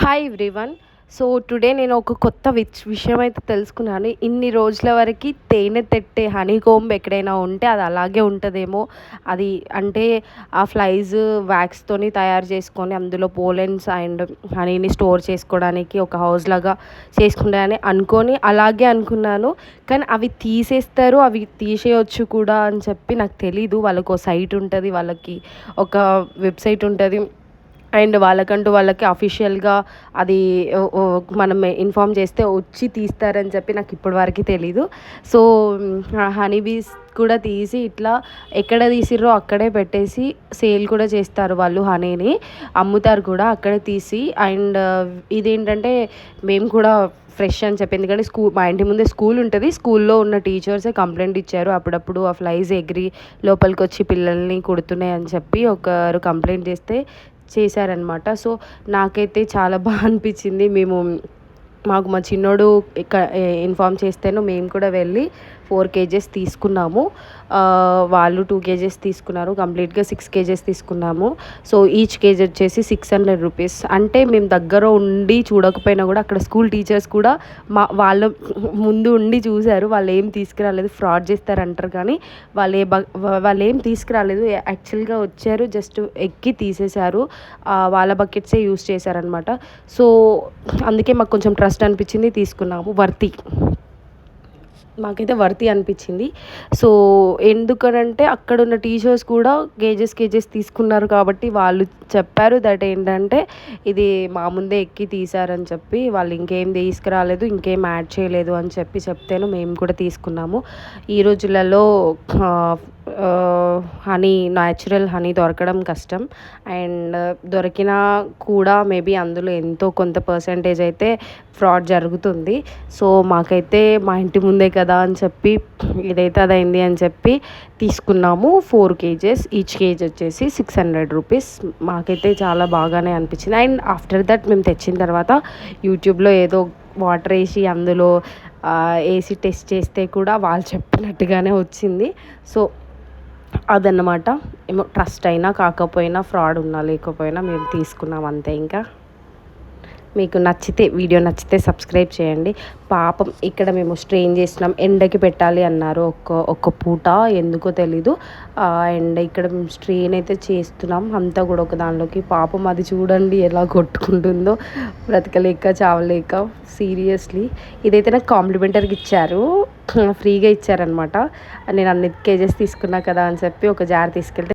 Hi everyone. So today నేను ఒక కొత్త విషయం అయితే తెలుసుకున్నాను. ఇన్ని రోజుల వరకు తేనె తెట్టే హనీకోంబ్ ఎక్కడైనా ఉంటే అది అలాగే ఉంటుందేమో. అది అంటే ఆ ఫ్లైస్ వ్యాక్స్తోని తయారు చేసుకొని అందులో పోలెన్స్ అండ్ హనీని స్టోర్ చేసుకోవడానికి ఒక హౌస్ లాగా చేసుకుంటారని అనుకొని అలాగే అనుకున్నాను. కానీ అవి తీసేస్తారు, అవి తీసేయొచ్చు కూడా అని చెప్పి నాకు తెలీదు. వాళ్ళకు ఒక సైట్ ఉంటుంది, వాళ్ళకి ఒక వెబ్సైట్ ఉంటుంది అండ్ వాళ్ళకి అఫీషియల్గా అది మనం ఇన్ఫామ్ చేస్తే వచ్చి తీస్తారని చెప్పి నాకు ఇప్పటి వరకు తెలీదు. సో హనీ బీస్ కూడా తీసి ఇట్లా ఎక్కడ తీసిర్రో అక్కడే పెట్టేసి సేల్ కూడా చేస్తారు. వాళ్ళు హనీని అమ్ముతారు కూడా అక్కడే తీసి. అండ్ ఇదేంటంటే మేము కూడా ఫ్రెష్ అని చెప్పి, ఎందుకంటే మా ఇంటి ముందే స్కూల్ ఉంటుంది, స్కూల్లో ఉన్న టీచర్సే కంప్లైంట్ ఇచ్చారు. అప్పుడప్పుడు ఆ ఫ్లైస్ ఎగిరి లోపలికి వచ్చి పిల్లల్ని కుడుతున్నాయి అని చెప్పి ఒకరు కంప్లైంట్ చేశారనమాట. సో నాకైతే చాలా బాగా అనిపించింది. మాకు మా చిన్నోడు ఇన్ఫామ్ చేస్తేనో మేము కూడా వెళ్ళి 4 kgs తీసుకున్నాము. వాళ్ళు 2 kgs తీసుకున్నారు, కంప్లీట్గా 6 kgs తీసుకున్నాము. సో ఈచ్ కేజీ వచ్చేసి 600 రూపీస్. అంటే మేము దగ్గర ఉండి చూడకపోయినా కూడా అక్కడ స్కూల్ టీచర్స్ కూడా వాళ్ళ ముందు ఉండి చూశారు. వాళ్ళు ఏం తీసుకురాలేదు, ఫ్రాడ్ చేస్తారంటారు కానీ వాళ్ళు ఏం తీసుకురాలేదు. యాక్చువల్గా వచ్చారు, జస్ట్ ఎక్కి తీసేశారు, వాళ్ళ బకెట్సే యూస్ చేశారనమాట. సో అందుకే మాకు కొంచెం ట్రస్ట్ అనిపించింది, తీసుకున్నాము. మాకైతే వర్తి అనిపించింది. సో ఎందుకనంటే అక్కడ ఉన్న టీచర్స్ కూడా కేజెస్ తీసుకున్నారు కాబట్టి వాళ్ళు చెప్పారు దట్ ఏంటంటే ఇది మా ముందే ఎక్కి తీశారని చెప్పి, వాళ్ళు ఇంకేం తీసుకురాలేదు, ఇంకేం యాడ్ చేయలేదు అని చెప్తేను మేము కూడా తీసుకున్నాము. ఈ రోజులలో హనీ, న్యాచురల్ హనీ దొరకడం కష్టం. అండ్ దొరికినా కూడా మేబీ అందులో ఎంతో కొంత పర్సంటేజ్ అయితే ఫ్రాడ్ జరుగుతుంది. సో మాకైతే మా ఇంటి ముందే కదా అని చెప్పి ఇదైతే అదైంది అని చెప్పి తీసుకున్నాము. 4 kgs, ఈచ్ కేజీ వచ్చేసి 600 రూపీస్. మాకైతే చాలా బాగానే అనిపించింది. అండ్ ఆఫ్టర్ దట్ మేము తెచ్చిన తర్వాత యూట్యూబ్లో ఏదో వాటర్ వేసి అందులో ఏసీ టెస్ట్ చేస్తే కూడా వాళ్ళు చెప్పినట్టుగానే వచ్చింది. సో అదన్నమాట. ఏమో ట్రస్ట్ అయినా కాకపోయినా, ఫ్రాడ్ ఉన్నా లేకపోయినా మేము తీసుకున్నాం అంతే. ఇంకా మీకు వీడియో నచ్చితే సబ్స్క్రైబ్ చేయండి. పాపం ఇక్కడ మేము స్ట్రెయిన్ చేసినాం, ఎండకి పెట్టాలి అన్నారు ఒక్క పూట, ఎందుకో తెలీదు. అండ్ ఇక్కడ మేము స్ట్రెయిన్ అయితే చేస్తున్నాం అంతా కూడా ఒక దానిలోకి. పాపం అది చూడండి ఎలా కొట్టుకుంటుందో, బ్రతకలేక చావలేక. సీరియస్లీ ఇదైతే నాకు కాంప్లిమెంటరీగా ఇచ్చారు, ఫ్రీగా ఇచ్చారనమాట. నేను అన్ని కేజెస్ తీసుకున్నా కదా అని చెప్పి ఒక జార్ తీసుకెళ్తే